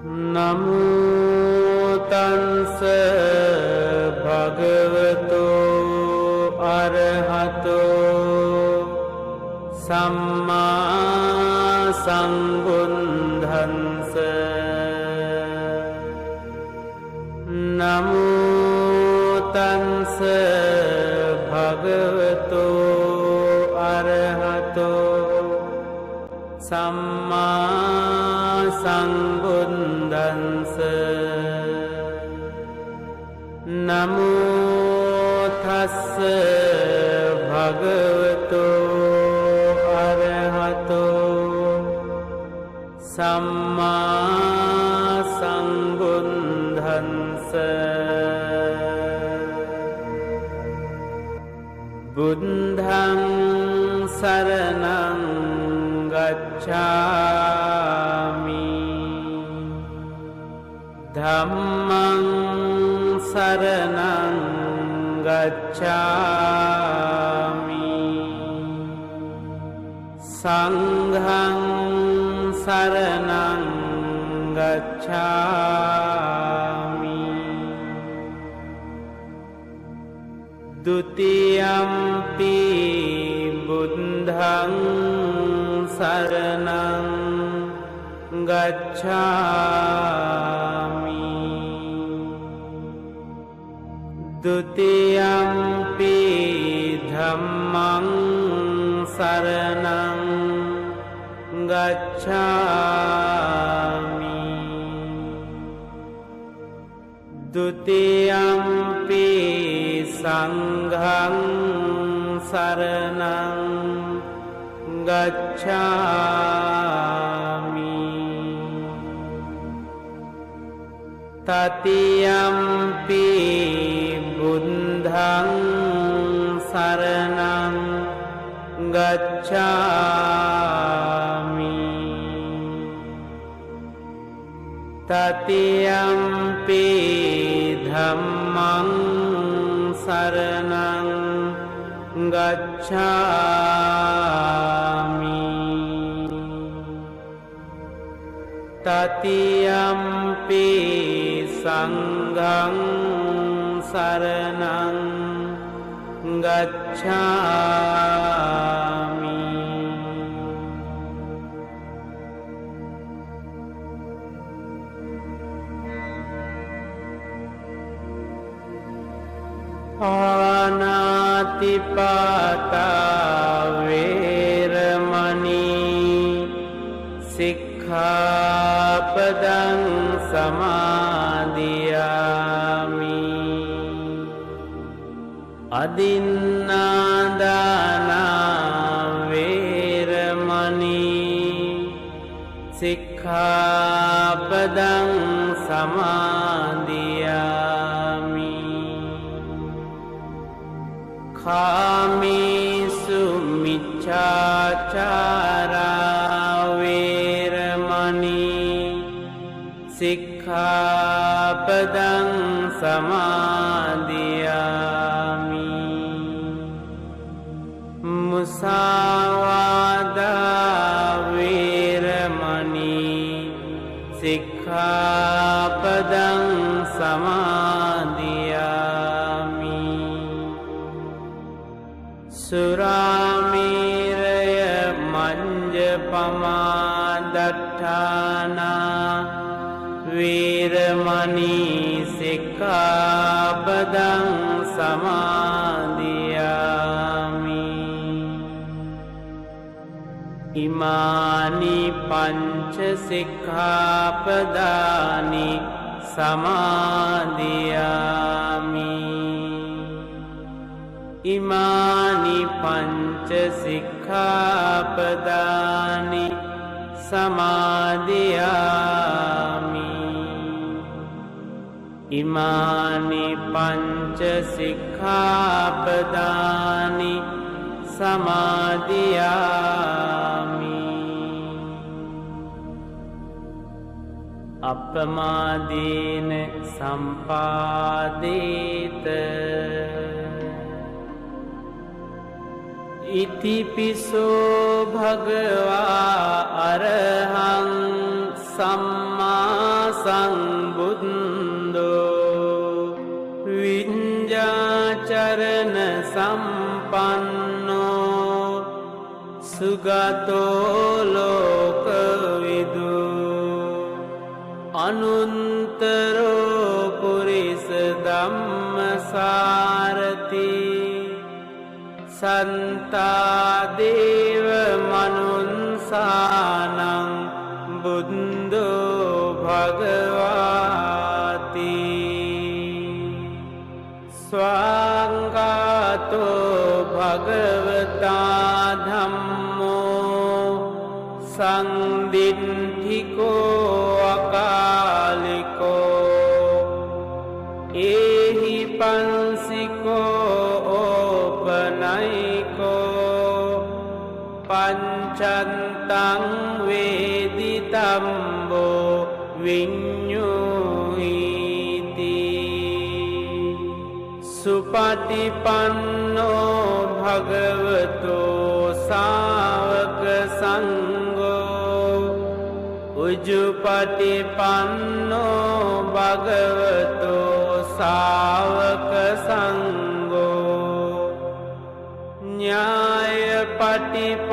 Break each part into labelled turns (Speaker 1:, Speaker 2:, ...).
Speaker 1: නමෝ තංස භගවතෝ අරහතෝ සම්මා සම්බුද්ධංස නමෝ තංස භගවතෝ අරහතෝ සම්මා සම්බුද්ධංස නමෝ තස්ස භගවතෝ අරහතෝ සම්මා සම්බුද්ධංස බුද්ධං සරණං ගච්ඡාමි ධම්මං සරණං ගච්ඡාමි සංඝං සරණං ගච්ඡාමි ဒုတိယံ පි බුද්ධං සරණං ගච්ඡාමි ဒုတိယံ පි ධම්මං සරණං ගච්ඡාමි ဒုတိယံ පි සංඝං සරණං ගච්ඡාමි တတိယံ පි බුද්ධං සරණං ගච්ඡාමි တတိယံ පි ධම්මං සරණං ගච්ඡාමි တတိယံ පි සංඝං සරණං ගච්ඡාමි อานาติปาตาเวรมณีสิกขาปดังสมาธิยามิอดินนาดานาเวรมณีสิกขาปดังสมาธิยามิคามิสุมิจฉาจาราเวรมณีสิกขาปดังสมาธิยามิมุสาวาทาเวรมณีสิกขาปดังสมาธิยามิสุรามิรยมัญจปมาดัฏฐานาเวรมณีสิกขาปดังสมาธิยามิอิมานิปัญจสิกขาปดานิสมาธิยามิอิมานิปัญจสิกขาปดานิสมาธิยามิอิมานิปัญจสิกขาปดานิสมาธิยามิอัปปมาดีนสัมปาดิตඉතිපිසෝ භගවා අරහං සම්මා සුගතෝ ලෝකවිදු අනුන්තරෝ පුරිස ධම්මසාරති සන්තාදේව මනුන්සානං බුද්ධෝ භගවාති ස්වාංගාතෝ භගවතා ධම්මෝ සංදිට්ඨිකෝ අකාලිකෝ ඒහි පන්සිකෝ ඕපනයිකෝ පංචන්තං වේදිතම්බෝ විඤ්ඤුහිති සුපටිපන්නෝ භගවතෝ සාවක සංඝෝ උජුපටිපන්නෝ භගවතෝ සාවක සංඝෝ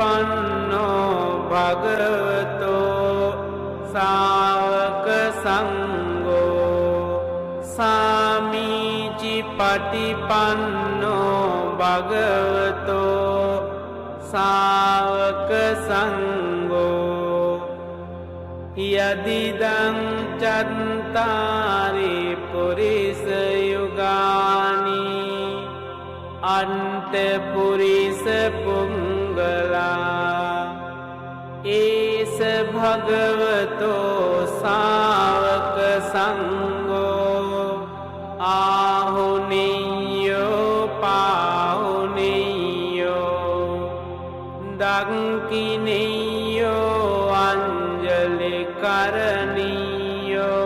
Speaker 1: ඥායපටිපන්නෝ භගවතෝ සාවක සංඝෝ සාමීචි පටිපන්නෝ භගවතෝ සාවක සංඝෝ යදිදං චත්තාරි පුරිස යුගානි අන්ත පුරිස පුංගලා ඒස භගවතෝ සාවක සංඝෝ ආහුනියෝ පාහුනියෝ දක්ඛිනියෝ අංජලි කරණියෝ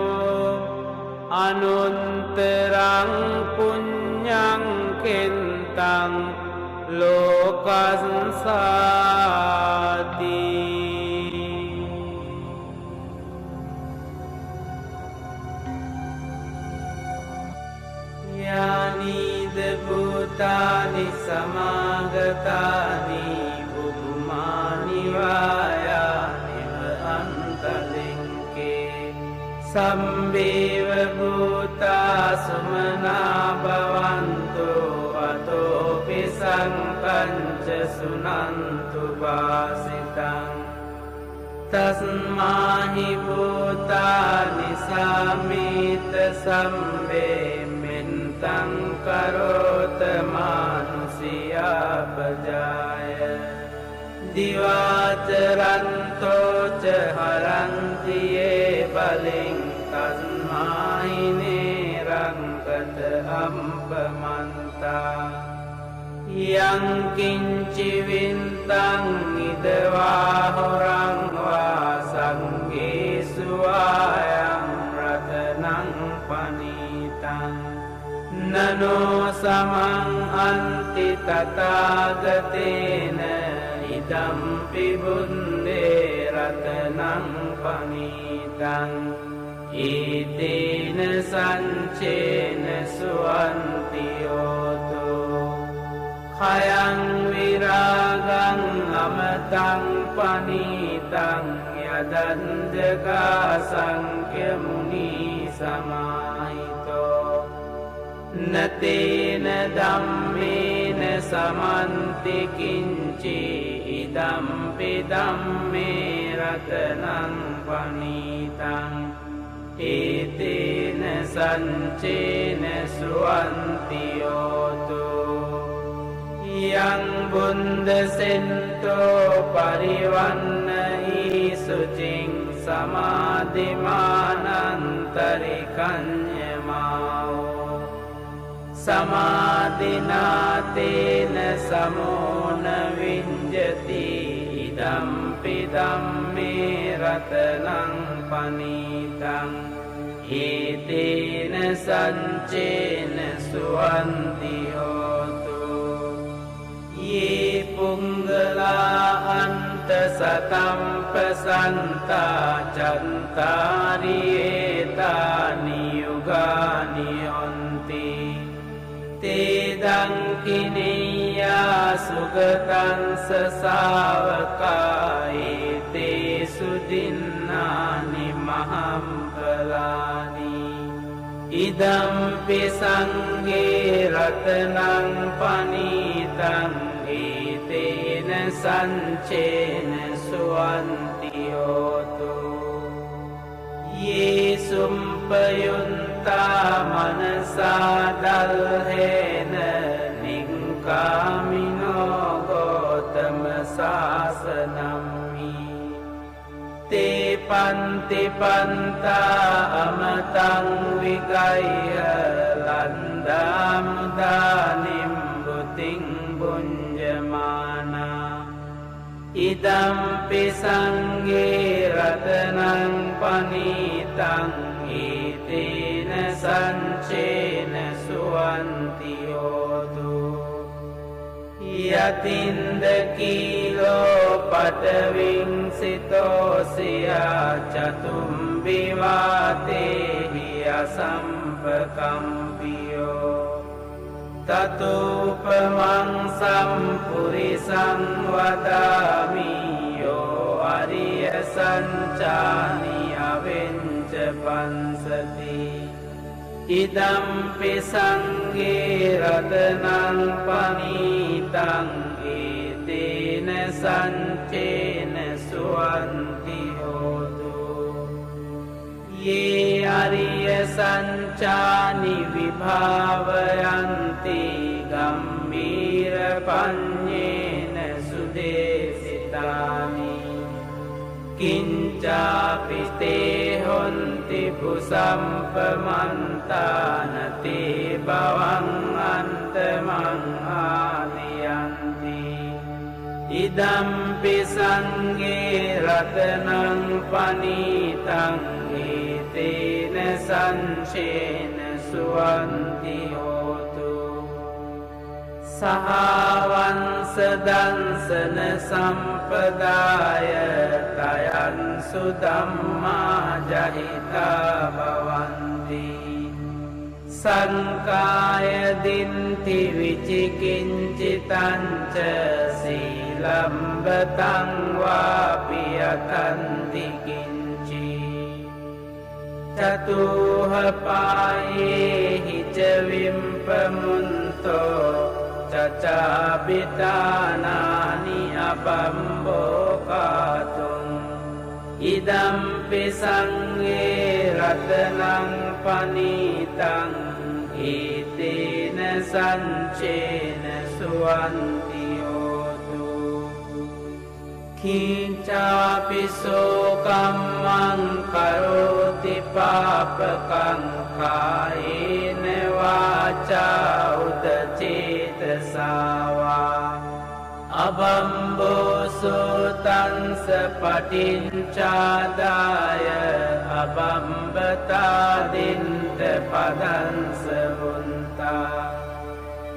Speaker 1: අනුන්තරං පුඤ්ඤං කෙන්තං ලෝකස්සාති යානිද භූතානි සමාගතානි බුමානි වායානි අන්තලින්කේ සම්බේව භූතා සුමනා භවන්තෝ අතෝපි සංකංච සුනන්තු වාසිතං තස්මාහි භූතානි සාමීත සම්බේ මෙන්තං කරෝත මානුසියාපජාය දිවාචරන්තෝ ච හරන්තියේ බලින් තස්මාහිනේ රංකත අම්පමන්තා යං කිංචි වින්තං ඉදවා හොරං වා සංගේසු ආයං රතනං පනීතං නනෝ සමං අන්ති තථාගතේන ඉදම්පි බුන්දේ රතනං පනීතං ඊතේන සංචේන සුවන්තියෝතෝ khayang viragang amatang panitang yadandaka sankhya muni samahito natena dhammena samanti kinci idampi dhamme ratanang panitang etena sancena suwantiyoto yang bunda sento parivannahi sucing samadhimanantarikanyamao samadhinatena samona vinjati idampi dhamme ratanang panitang etena sancena suwantiyoto ye punggala anta satampa චන්තාරි ඒතානි යුගානි යොන්ති තේ දංකිනියා සුගතං සසාවකායේ තේසු දින්නානි මහම්පලානි ඉදම්පි සංඝේ රතනං පනීතං ඒතේන සංචේන සුවන්ති හෝතු යේසුම්පයුන්තා මනසා දල්හේන නිංකාමිනෝ ගෝතම සාසනම්හි තේ පන්ති පන්තා අමතං විගය්‍ය ලන්දාමුදා නිම්බුතින් බුඤ්ජමානා ඉදම්පි සංඝේ රතනං පනීතං ඒතේන සංචේන සුවන්ති හෝතු යතින්ද කීලෝ පඨවින් සිතෝසියා චතුම්බි වාතේහි අසම්පකම්පියෝ තතෝපමං සම්පුරිසං වදාමි යෝ අරිය සංචානි අවෙංච පංසති ඉදම්පි සංඝේ රතනං පනීතං ඒතේන සංචේන සුවන්ති හෝතු යේ අරිය සංචානි විභාවයන්ති ගම්බීර පඤ්ඤේන සුදේසිතානි කිංචාපි තේ හොන්ති පුසම්පමන්තාන තේ භවං අන්තමං ආදියන්ති ඉදම්පි සංඝේ රතනං පනීතං ඒතේන සංචේන සුවන්ති හෝතු සහවංස දංසන සම්පදාය තයන්සු ධම්මා ජහිතා භවන්ති සංකාය දින්ති විචිකිංචිතංච සීලම්බතං වාපි යතන්ති කිංචි චතුහ පායේහි ච විම්පමුන්තෝ චචාපිතානානි අපම්බෝකාතුං ඉදම්පි සංඝේ රතනං පනීතං ඒතේන සංචේන සුවන්ති හෝතු කිංචාපි සෝකම්මං කරෝති පාපකං කායේන වාචා උදචේතසාවා අබම්බෝසෝතංස පටිංචාදාය අබම්බතාදින්ට පදංස වුන්තා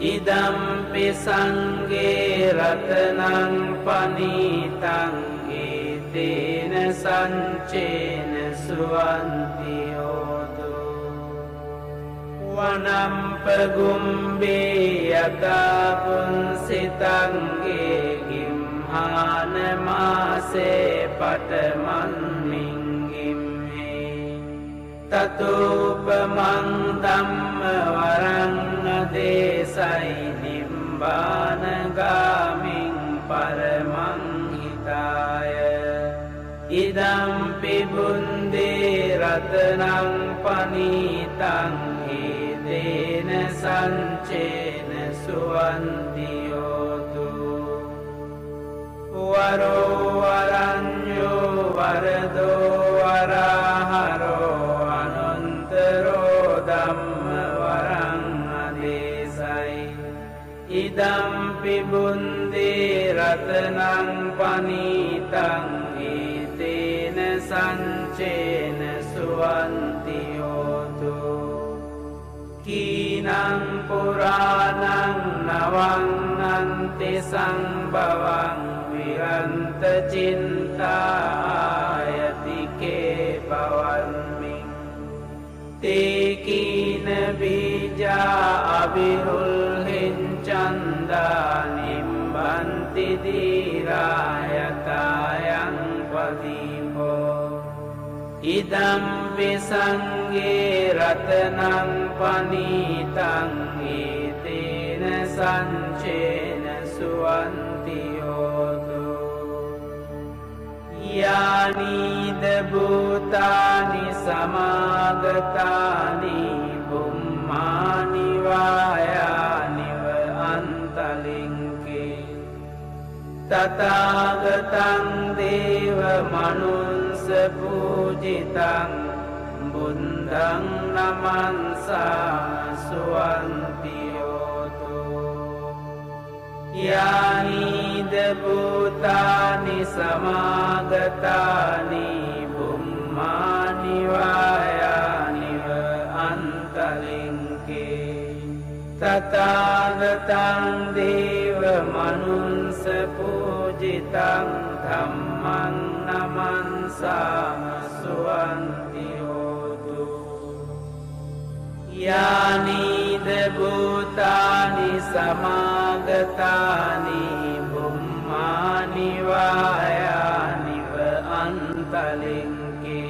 Speaker 1: ඉදම්පි සංඝේ රතනං පනීතං ඒතේන සංචේන සුවන්ති හෝතු වනම්පගුම්බේ යතා පුන්සිතංගේ ගිම්හාන මාසේ පටමන්මින්ගිම්හේ තතෝපමං ධම්ම වරං දේසයි නිම්බානගාමින් පරමං හිතාය ඉදම්පි බුන්දේ රතනං පනීතං ඒතේන සංචේන සුවන්ති හෝතු වරෝ වරඤ්ඤෝ වරදෝ වරහරෝ අනන්තරෝ ධම්ම වරං අදේසයි ඉදම්පි බුන්දේ රතනං පනීතං ඒතේන සංචේන සුවන්ති හෝතු කීනං පුරාණං නවං සංභවං විරන්ත චින්තායතිකේ පවන්මින් තේකීන බීජා අබිරුල්හින් චන්දානි धीरायतायं प्रदीपो इदम्पि संगे रत्नं पनीतं एतेन संचेन सुवन्ति होतु यानीद भूतानि समागतानि बुम्मानि वायानिव अन्तलिङ्गे तथागतं देव मनुंस पूजितं बुद्धं नमन्सा सुवन्ति होतु यानीद भूतानि समागतानि बुम्मानि वायानिव अन्तलिङ्गे तथागतं देव मनुंस पूजितं धम्मं नमन्साम सुवन्ति होतु यानीद भूतानि समागतानि बुम्मानि वायानिव अन्तलिङ्गे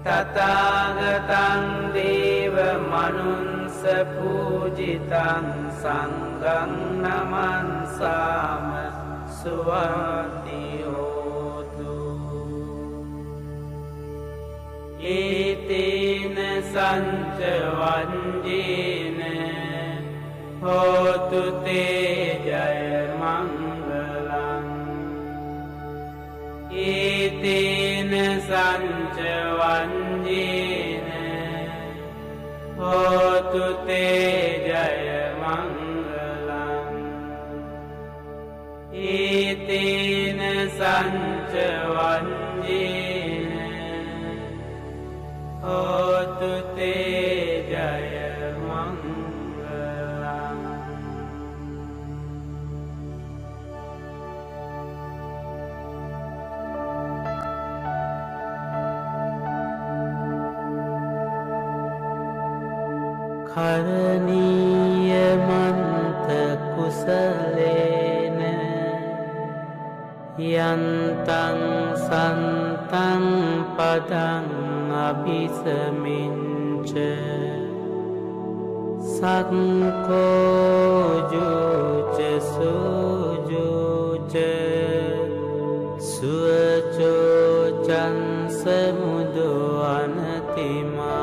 Speaker 1: तथागतं देव मनुंस पूजितं संඝं नमन्साम सुवन्ति होतु एतेन संच वञ्जेन होतु ते जय मङ्गलम् एतेन संच वञ्जेन होतु ते जय मङ्गलम् एतेन संच वञ्जेन होतु ते जय मङ्गलम् करणीयमन्त कुशलेन यन्तं सन्तं पदं अभिसमिञ्च संकोजुच सुजुच सुचोचं समुदो अनतिमानि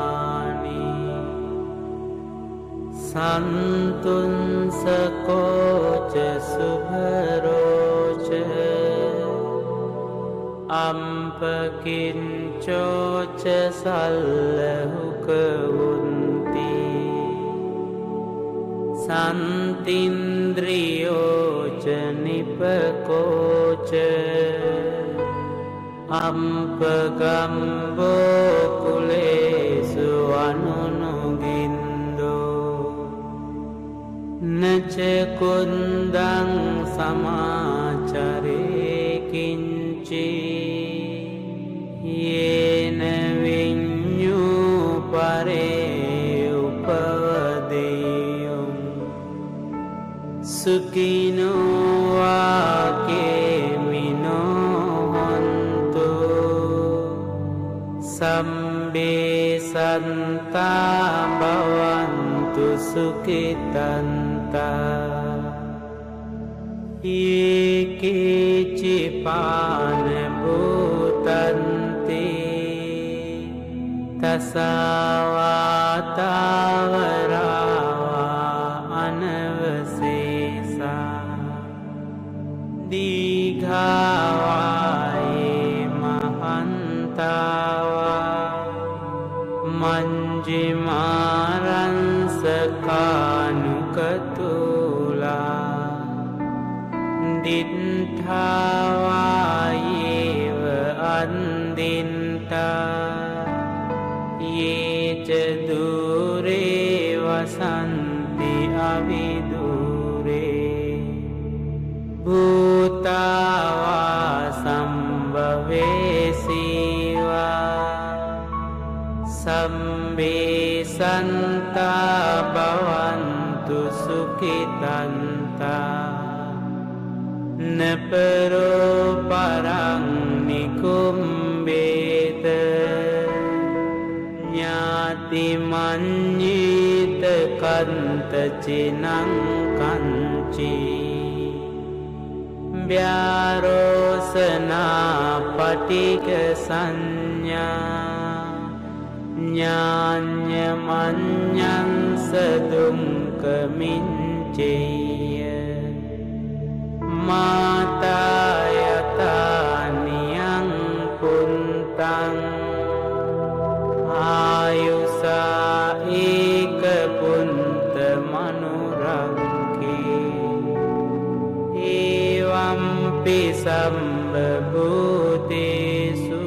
Speaker 1: सन्तुंसकोच शुभरोच अम्पकिञ्चोच सल्लहुकवुन्ति सन्तीन्द्रियोच निपकोच अम्पगम्बो कुलेषु अनुनुगिन्दो न च कुन्दं समाचरे किञ्चि येन विඤ्ඤुपरे उपवदेयुं सुखिनो वाकेमिनो हन्तु सम्बे सन्ता भवन्तु सुखितन्ता ये केचिपानभूतन्ते तसावातावरा अनवशेषा दीघावाये महन्तावा मञ्जिमारंसकानुकतुला दिन्थावायेव अन्दिन्ता ये च दूरे वसन्ति अविदूरे भूतावा सम्भवेसि वा सम्बे सन्ता भवन्तु सुखितन्ता නපරෝ පරං නිකුම්බේත ඥාති මඤ්ඤීත කන්ත චිනං කංචි ව්‍යාරෝසනා පටික සංඥා ඥාඤ්ඤ මඤ්ඤංස දුක්ඛ මිච්ඡේය මාතා යතානියං පුන්තං ආයුසා ඒක පුන්ත මනුරංකේ ඒවම්පි සම්බ භූතේසු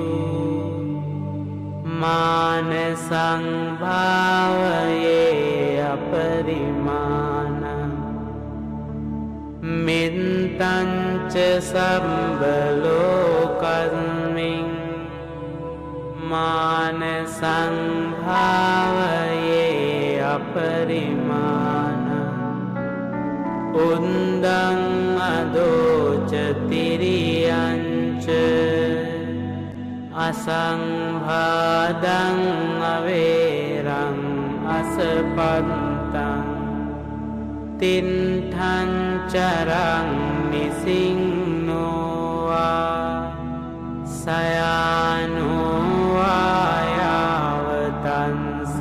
Speaker 1: මාන සංභාවයේ අපරිමාණ මින්තංච සම්බ ලෝකස්මින් මාන සංභාවයේ අපරිමාණ උන්දං අදෝච තිරියංච අසංභාදං අවේරං අසපත්තං තින්ඨං චරං නිසින්නෝවා සයානෝවායාවතන්ස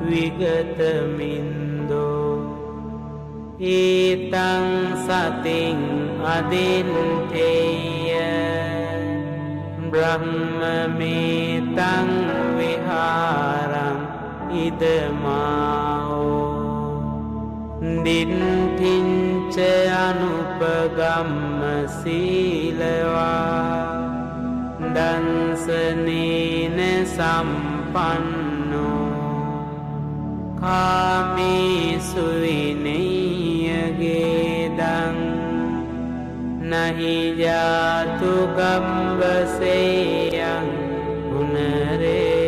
Speaker 1: විගතමින්දෝ ඊතං සතින් අදින්ඨේය බ්‍රහ්මමේතං විහාරං ඉදමාෝ දින්ඨින්ච අනුපගම්ම සීලවා දන්සනේන සම්පන්නෝ කාමේසු විනය්‍යගේදං නහි ජාතු ගම්බසේයං පුනරේති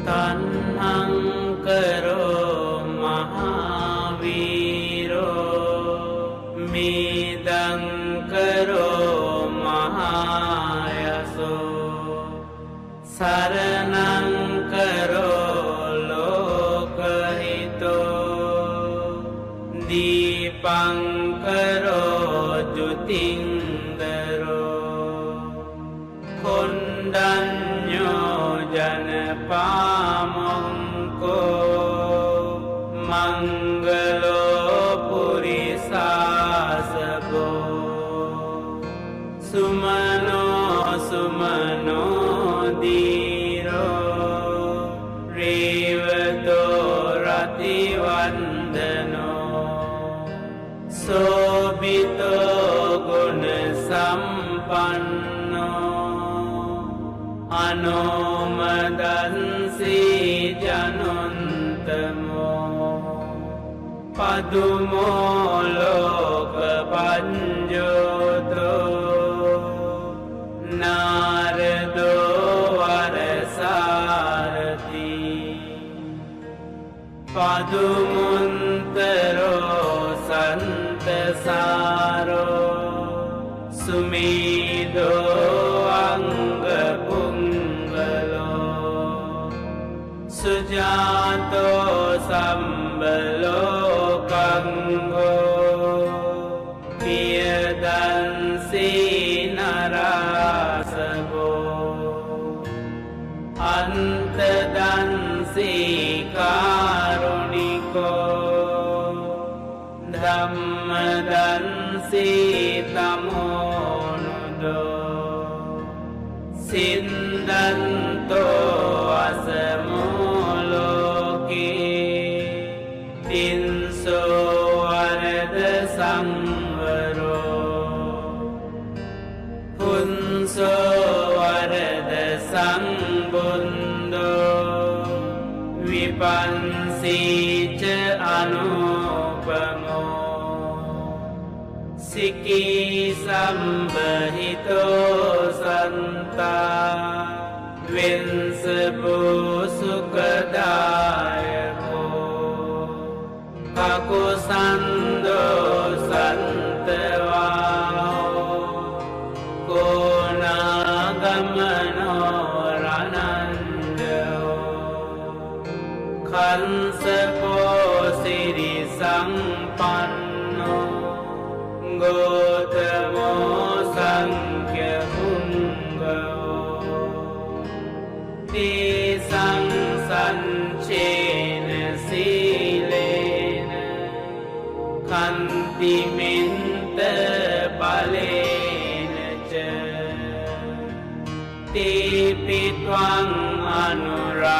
Speaker 1: තණ්හං කරෝ මහාවීරෝ මේදං කරෝ මහායසෝ සරණං කරෝ ලෝකහිතෝ දීපං කරෝ ජුතින්දරෝ කොණ්ඩඤ්ඤෝ ජනපාමොංකෝ මංගලෝ පුරිසාසබෝ සුමනෝ සුමනෝ දීරෝ රේවතෝ රතිවන්දනෝ සෝබිතෝ ගුණ සම්පන්නෝ අනෝමදන්සී ජනොන්තමෝ පදුමෝ ලෝක පඤ්ජෝතෝ නාරදෝ වරසාරති පදුමුන්තරෝ සන්තසාරෝ සුමේදෝ අංග පුංගලෝ සුජාතෝ සම්බලෝකංගෝ පියදන්සී නරාසගෝ අන්තදන්සී කාරුණිකෝ ධම්මදන්සී තමෝනුදෝ සින්දන්තෝ අසමෝලෝකේ තින්සෝ වරද සංවරෝ පුන්සෝ වරද සංබුන්දෝ විපන්සීච අනුපමෝ सिकी संबहितो संता विंस सुखदायको काकुसंदो संतवाहो कोनागमनो रनंदो खंसको सिरि संपन्नो गोतमो संख्य पुंगो तेसं संचेन सीलेन खन्तिमिन्त बलेन च तेऽपि त्वम् अनुरङ्कन्तु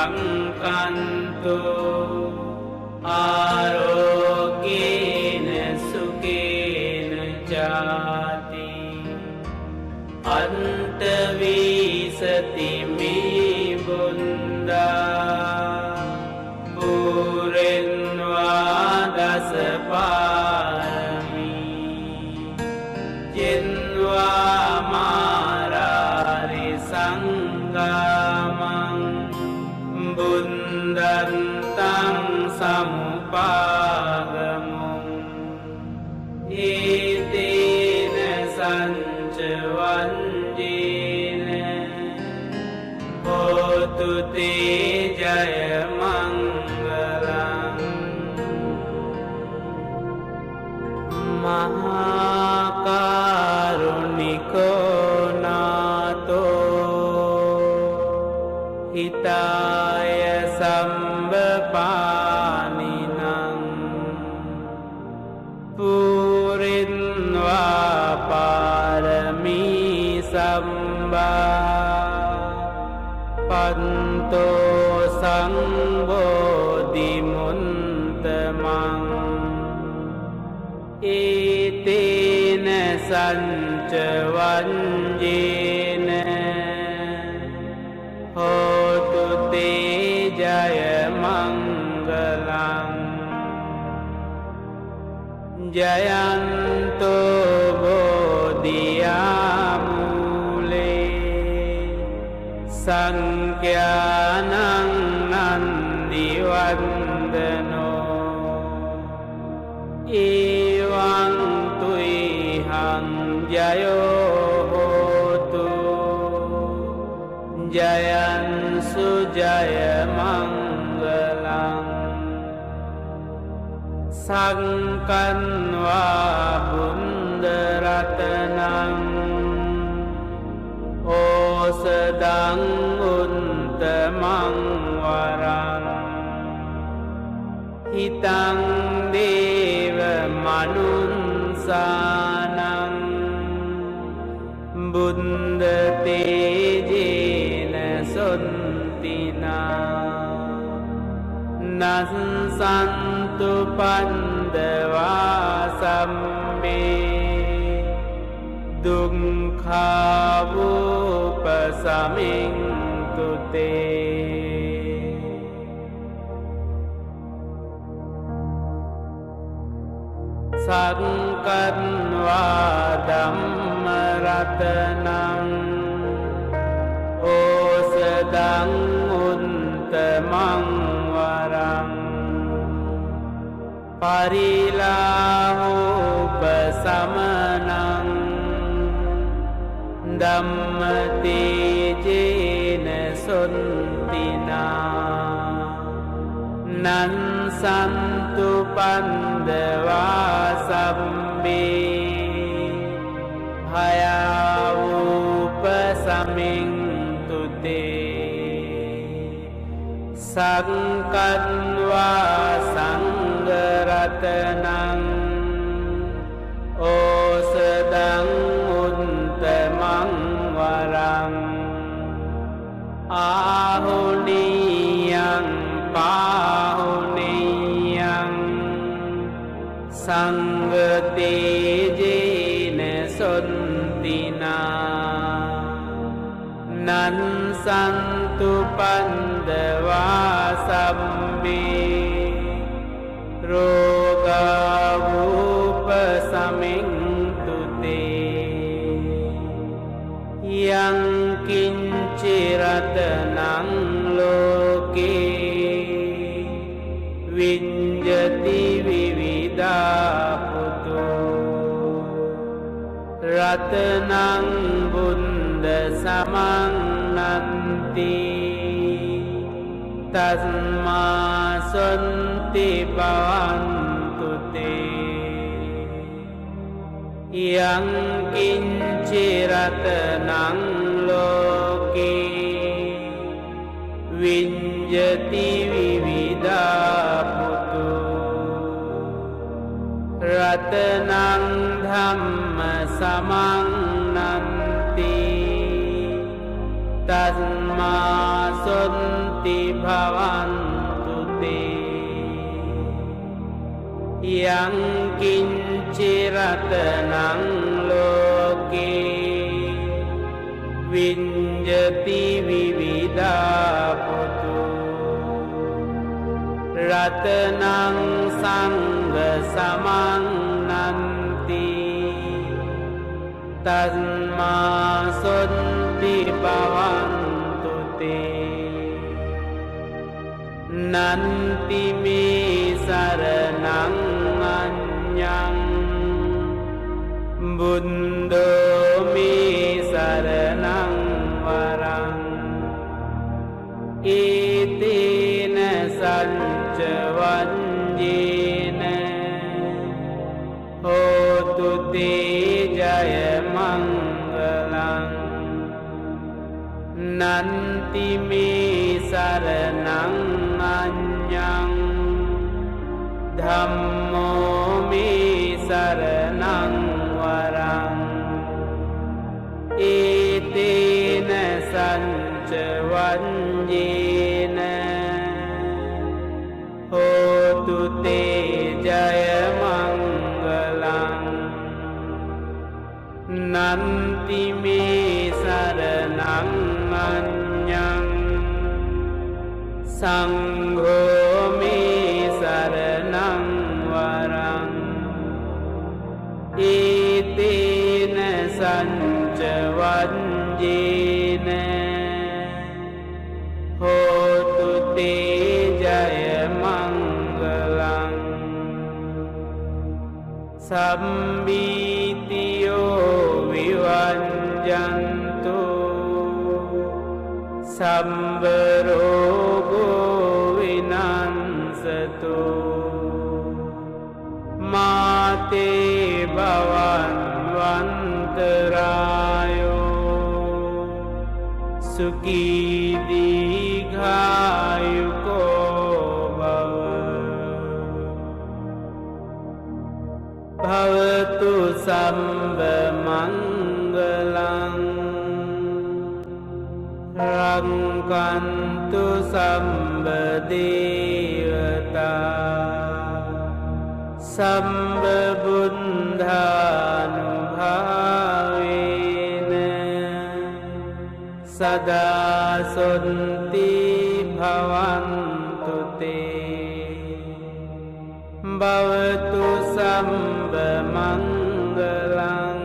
Speaker 1: आरोग्येन सुखेन जाति अन्तविंशति मे बुन्दा पूरयन्वा दश पारमी जिन्वा मारारि संगमं बुन्दन्तं समुपागमम् एतेन संचवन्येन होतु ते जयमङ्गलम् महाकारुणिको नातो हिताय सम्बपानिनं पूरिन्वा पारमी सम्बा पन्तो संबोधिमुन्तमं एतेन संचवन्येन होतु ते जयमङ्गलम् जयन्तो बोधियामूले संज्ञानं नन्दिवन्दनो एवं तुह्यं जयो होतु जयन् सुजयमङ्गलम् संकन्वा बुन्दरत्नं ओषधं उत्तमं वरं हितं देवमनुंसानं बुन्दतेजेन सुन्तिना नंसन्तु पन्दवा सम्मे दुःखावुपशमिन्तु ते संकन्वा धम्मरत्नं ओषधं उत्तमं वरं परिलाहोपशमनं धम्मतेजेन सुन्तिना नंसन्तु पन्दवा सम्मे भयावुपशमिन्तु ते संकन्वा संगरत्नं ओषधं उत्तमं वरं आहुनीयं पाहुनीयं संगतेजेन सुन्तिना नंसन्तु पन्दवा सम्मे रोगावुपशमिन्तु යං කිංචි රතනං ලෝකේ විඤ්ජති විවිධාපුතු රතනං බුන්ද සමන්නන්ති තස්මාසොන්ති භවන්තු තේ යං කිංචි රතනං ලෝකේ විඤ්ජති විවිධාපුතු රතනං ධම්ම සමන්නන්ති තස්මාසොන්ති භවන්තු තේ යං කිංචි රතනං ලෝකේ විඤ්ජති විවිධාපුතු රතනං සංඝ සමන්නන්ති තස්මාසොන්ති භවන්තු තේ නන්ති මේ සරණං අඤ්ඤං බුද්ධෝ මේ සරණං වරං ඒතේන සච්ච වඤ්ඤේන හෝතු තේ ජය මංගලං නන්ති මේ සරණං අඤ්ඤං ධම්මෝ මේ සරණං වරං ඒතේන සච්ච වඤ්ඤේන හෝතු තේ ජය මංගලං නන්ති මේ සරණං අඤ්ඤං සංඝෝ මේ සරණං වරං ඒතේන සච්ච වඤ්ඤේන හෝතු තේ ජය මංගලං සම්බීතියෝ විවංජන්තු සම්බ රෝගෝ විනංසතු මාතේ භවන් වන්තරායෝ සුඛී දීඝායුකෝ භවතු සම්බ මංගලං රක්ඛන්තු සම්බ දේවතා සම්බ බුද්ධානුභාවේන සදා සොන්ති භවන්තු තේ භවතු සම්බ මංගලං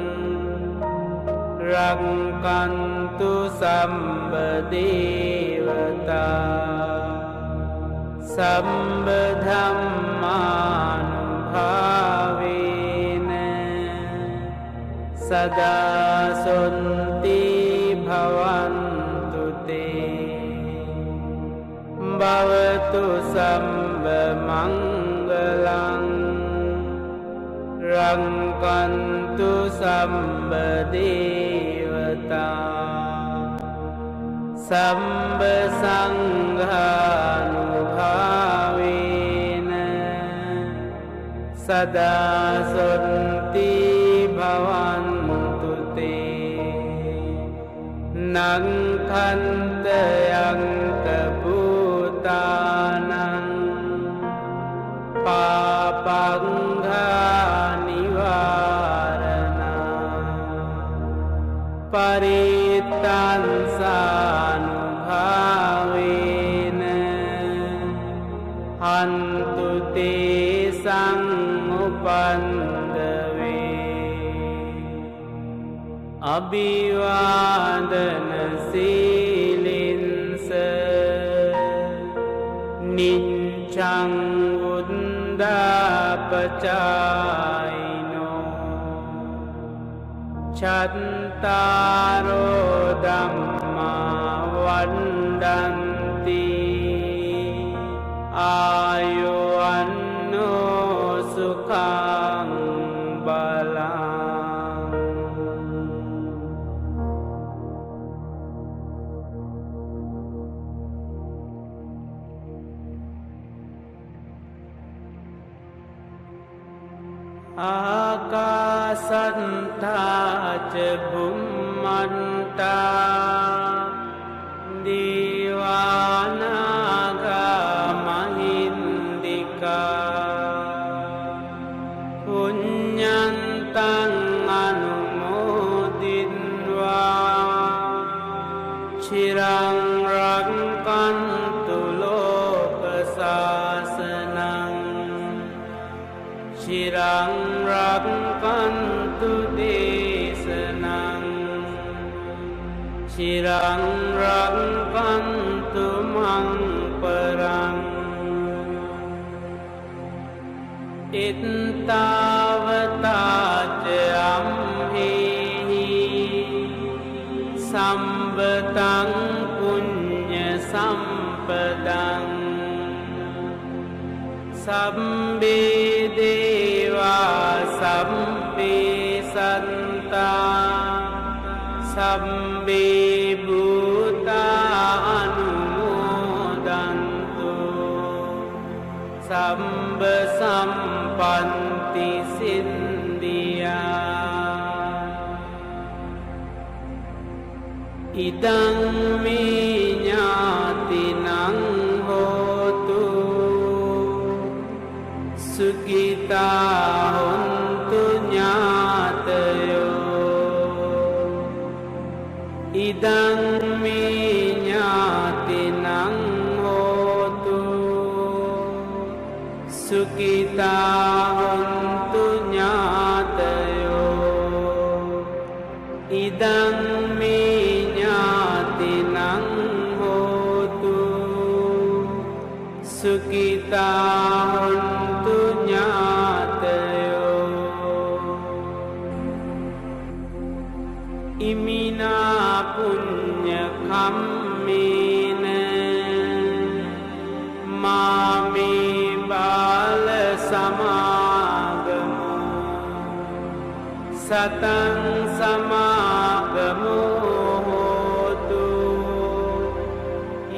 Speaker 1: රක්ඛන්තු සම්බ දේවතා සම්බ ධම්මානුභාවේන සදා සොන්ති භවන්තු තේ භවතු සම්බ මංගලං රක්ඛන්තු සම්බ දේවතා සම්බ සංඝානුභාවේන සදා සොන්ති භවන්තු තේ නංඛන්ත යංක භූතානං පාපංඝා නිවාරණා පරිත්තංසානුභාවේන හන්තු තේ සංඋපන්දවේ අභිවාදන සීලින්ස නිච්ඡං උද්දාපචායිනෝ චත්තාරෝ ධම්මා වණ්ඩන්ති ආයුවන්නෝ සුඛං බලං. ආකාසත්තා ච බුම්මන්තා දීවානාගා මහින්దికා පුඤ්ඤන්තං අනුමෝදින්වා චිරං රක්ඛන්තු ලෝක සාසනං චිරං රක්ඛන්තු දේශනං චිරං රක්ඛන්තු මං පරං ඉත්තාවතාච අම්හෙහි සම්බතං පුඤ්ඤ සම්පදං සම්බේ දේවා සම්බේ සත්තා සම්බේ භූතා අනුමෝදන්තු සම්බ සම්පන්ති සින්දියා ඉදං මේ ඥාතිනං හෝතු සුඛිතා හොන්තු ඥාතයෝ ඉදං මේ ඥාතිනං හෝතු සුඛිතා හොන්තු ඥාතයෝ ඉදං මේ ඥාතිනං හෝතු සුඛිතා හොන්තු ඥාතයෝ ඉමිනා පුඤ්ඤ කම්මේන මාමේ බාල සමාගමෝ සතං සමාගමෝ හෝතු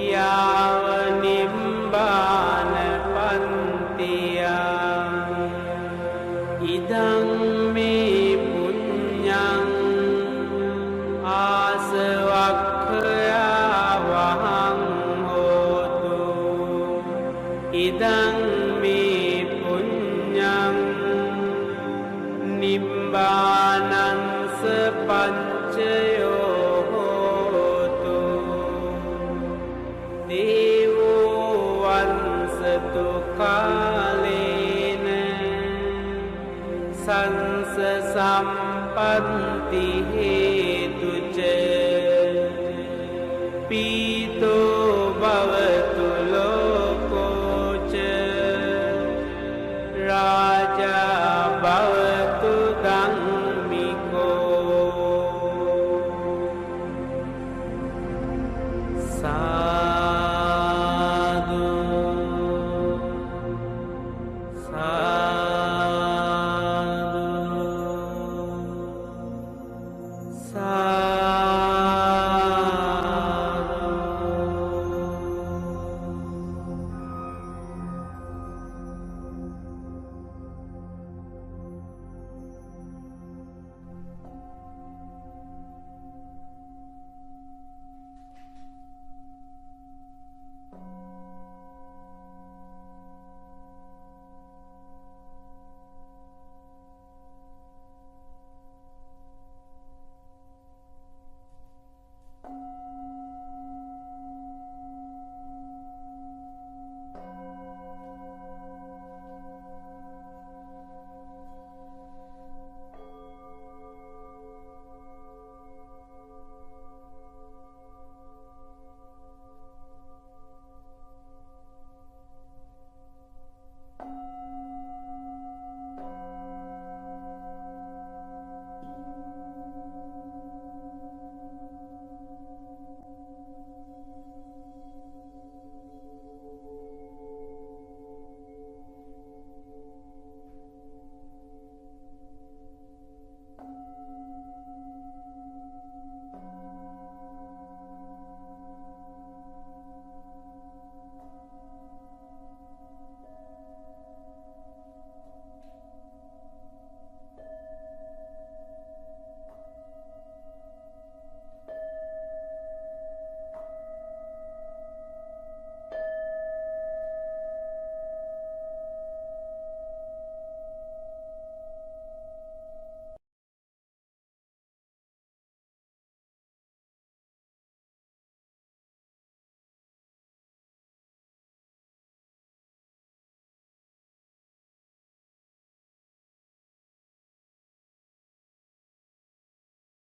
Speaker 1: යාව නිබ්බාන පන්තියා ඉදං මේ පුඤ්ඤං ආසවක්ඛයා වහං හෝතු ඉදං මේ පුඤ්ඤං නිබ්බානංස පච්චයෝ හෝතු දේවෝ වංසතු කාලේන සංස සම්පන්ති හේතුච පීතෝ භවතු ලෝකෝච රාජා භවතු ධම්මිකෝ සාදු